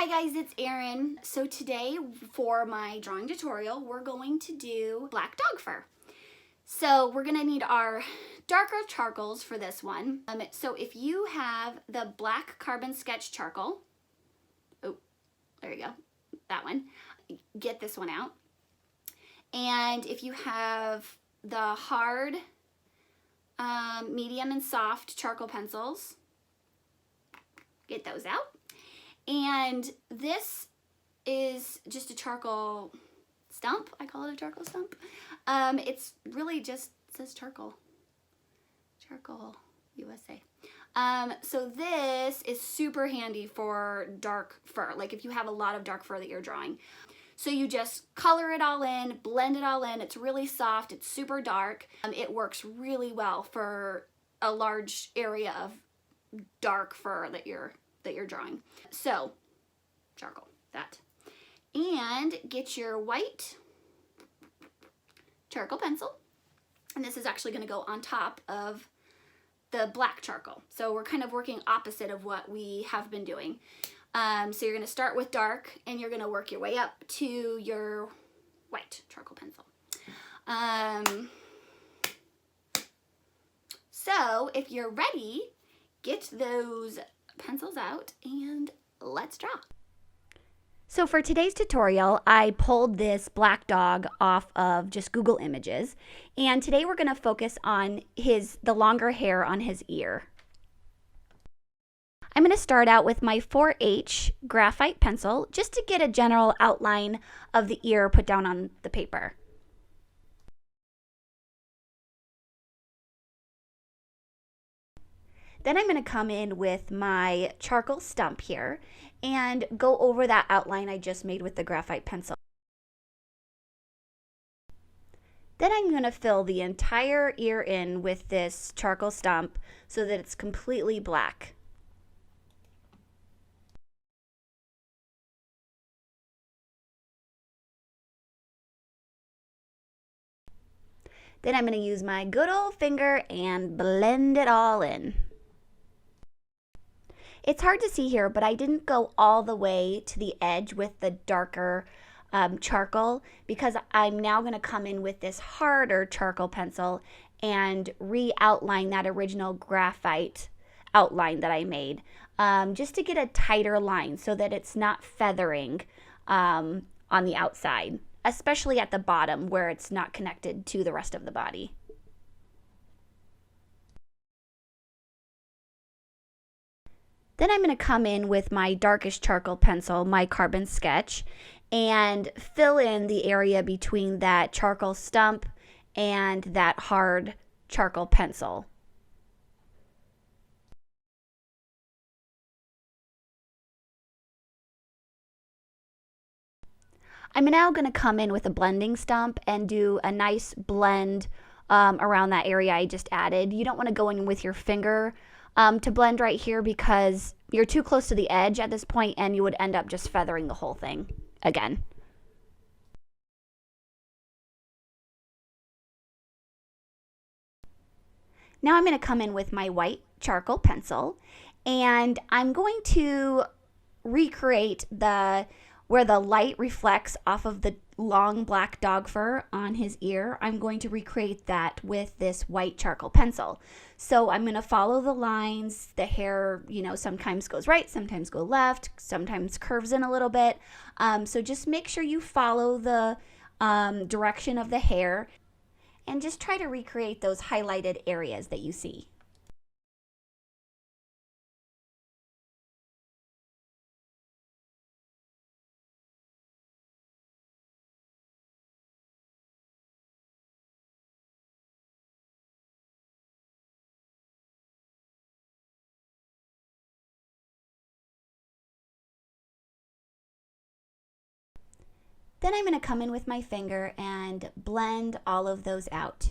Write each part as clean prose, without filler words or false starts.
Hi guys, it's Erin. So today for my drawing tutorial, we're going to do black dog fur. So we're gonna need our darker charcoals for this one. So if you have the black carbon sketch charcoal, oh, there you go, that one, get this one out. And if you have the hard, medium and soft charcoal pencils, get those out. And this is just a charcoal stump. I call it a charcoal stump. It's really just says charcoal. Charcoal USA. So this is super handy for dark fur. Like if you have a lot of dark fur that you're drawing. So you just color it all in, blend it all in. It's really soft. It's super dark. It works really well for a large area of dark fur that you're drawing. So charcoal, that. And get your white charcoal pencil. And this is actually going to go on top of the black charcoal. So we're kind of working opposite of what we have been doing. So you're going to start with dark and you're going to work your way up to your white charcoal pencil. So if you're ready, get those pencils out and let's draw. So for today's tutorial, I pulled this black dog off of just Google Images, and today we're going to focus on the longer hair on his ear. I'm going to start out with my 4H graphite pencil just to get a general outline of the ear put down on the paper. Then I'm going to come in with my charcoal stump here and go over that outline I just made with the graphite pencil. Then I'm going to fill the entire ear in with this charcoal stump so that it's completely black. Then I'm going to use my good old finger and blend it all in. It's hard to see here, but I didn't go all the way to the edge with the darker charcoal because I'm now going to come in with this harder charcoal pencil and re-outline that original graphite outline that I made just to get a tighter line so that it's not feathering on the outside, especially at the bottom where it's not connected to the rest of the body. Then I'm going to come in with my darkest charcoal pencil, my carbon sketch, and fill in the area between that charcoal stump and that hard charcoal pencil. I'm now going to come in with a blending stump and do a nice blend around that area I just added. You don't want to go in with your finger to blend right here because you're too close to the edge at this point and you would end up just feathering the whole thing again. Now I'm going to come in with my white charcoal pencil and I'm going to recreate where the light reflects off of the long black dog fur on his ear. I'm going to recreate that with this white charcoal pencil. So I'm going to follow the lines. The hair, sometimes goes right, sometimes go left, sometimes curves in a little bit. So just make sure you follow the direction of the hair and just try to recreate those highlighted areas that you see. Then I'm going to come in with my finger and blend all of those out.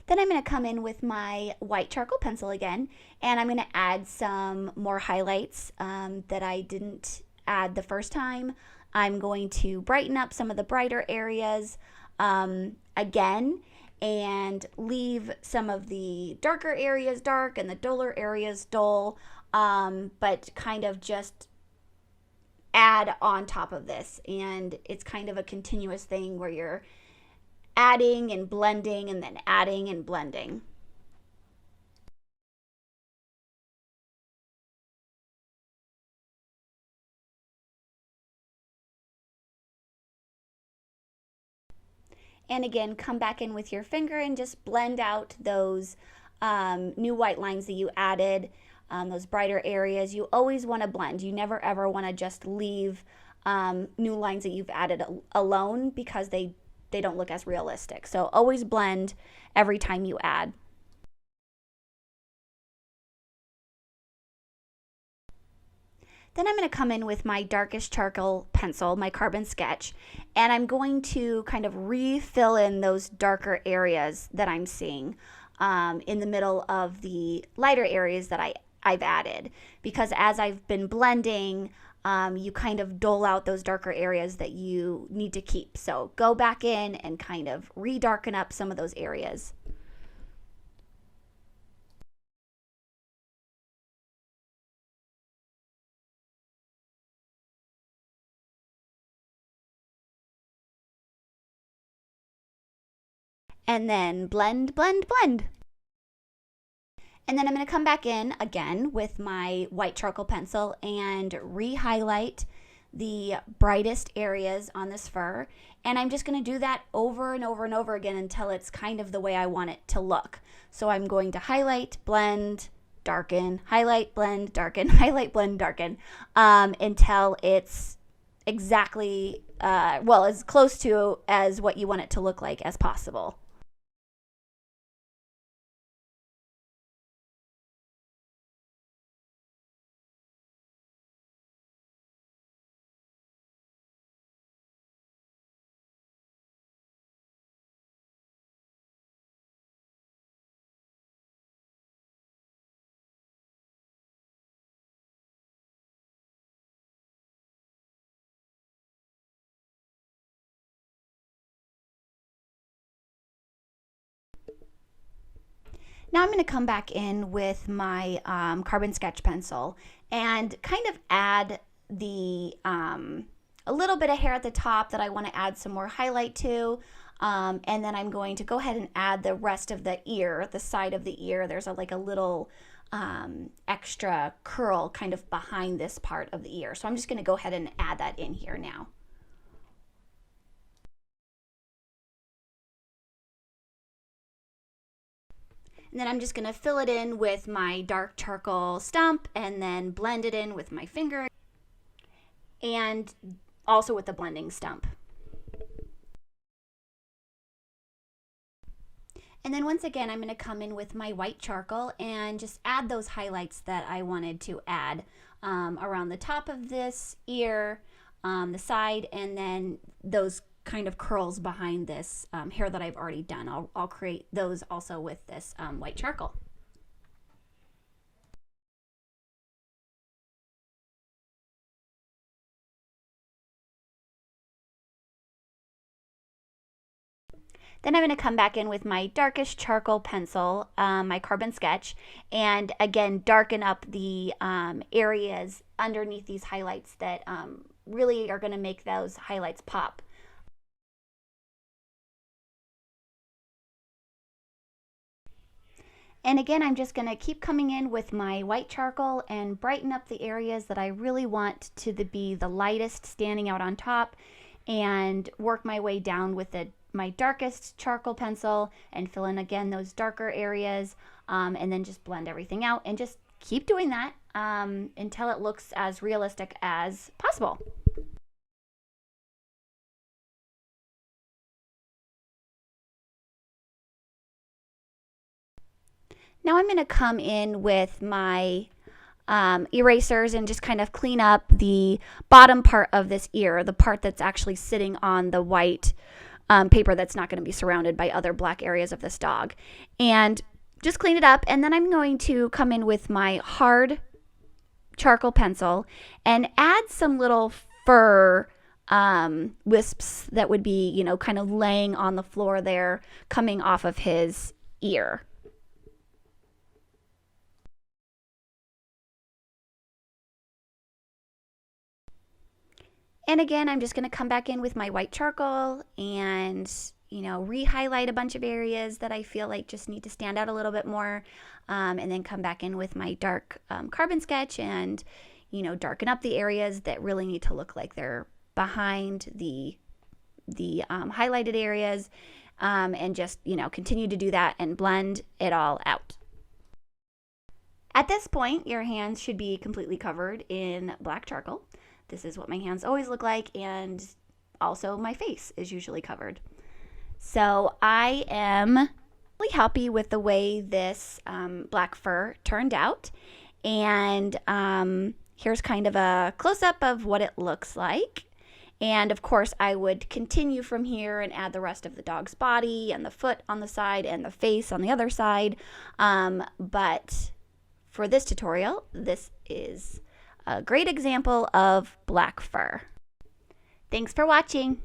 Then I'm going to come in with my white charcoal pencil again, and I'm going to add some more highlights that I didn't add the first time. I'm going to brighten up some of the brighter areas again, and leave some of the darker areas dark and the duller areas dull, but kind of just add on top of this. And it's kind of a continuous thing where you're adding and blending and then adding and blending. And again, come back in with your finger and just blend out those new white lines that you added, those brighter areas. You always want to blend. You never ever want to just leave new lines that you've added alone, because they don't look as realistic. So always blend every time you add. Then I'm going to come in with my darkest charcoal pencil, my Carbon Sketch, and I'm going to kind of refill in those darker areas that I'm seeing in the middle of the lighter areas that I've added. Because as I've been blending, you kind of dull out those darker areas that you need to keep. So go back in and kind of re-darken up some of those areas. And then blend, blend, blend. And then I'm going to come back in again with my white charcoal pencil and re-highlight the brightest areas on this fur. And I'm just going to do that over and over and over again until it's kind of the way I want it to look. So I'm going to highlight, blend, darken, highlight, blend, darken, highlight, blend, darken, until it's exactly, well, as close to as what you want it to look like as possible. Now I'm going to come back in with my Carbon Sketch pencil and kind of add the a little bit of hair at the top that I want to add some more highlight to. And then I'm going to go ahead and add the rest of the ear, the side of the ear. There's like a little extra curl kind of behind this part of the ear. So I'm just going to go ahead and add that in here now. And then I'm just going to fill it in with my dark charcoal stump and then blend it in with my finger and also with the blending stump. And then once again, I'm going to come in with my white charcoal and just add those highlights that I wanted to add around the top of this ear, the side, and then those kind of curls behind this hair that I've already done. I'll create those also with this white charcoal. Then I'm going to come back in with my darkest charcoal pencil, my Carbon Sketch, and again darken up the areas underneath these highlights that really are going to make those highlights pop. And again, I'm just going to keep coming in with my white charcoal and brighten up the areas that I really want to be the lightest, standing out on top, and work my way down with my darkest charcoal pencil and fill in again those darker areas, and then just blend everything out and just keep doing that until it looks as realistic as possible. Now I'm going to come in with my erasers and just kind of clean up the bottom part of this ear, the part that's actually sitting on the white paper that's not going to be surrounded by other black areas of this dog. And just clean it up, and then I'm going to come in with my hard charcoal pencil and add some little fur wisps that would be, you know, kind of laying on the floor there, coming off of his ear. And again, I'm just going to come back in with my white charcoal and, you know, re-highlight a bunch of areas that I feel like just need to stand out a little bit more. And then come back in with my dark carbon sketch and, you know, darken up the areas that really need to look like they're behind the highlighted areas. And just, you know, continue to do that and blend it all out. At this point, your hands should be completely covered in black charcoal. This is what my hands always look like, and also my face is usually covered. So I am really happy with the way this black fur turned out. And here's kind of a close-up of what it looks like. And of course, I would continue from here and add the rest of the dog's body and the foot on the side and the face on the other side. But for this tutorial, this is a great example of black fur. Thanks for watching.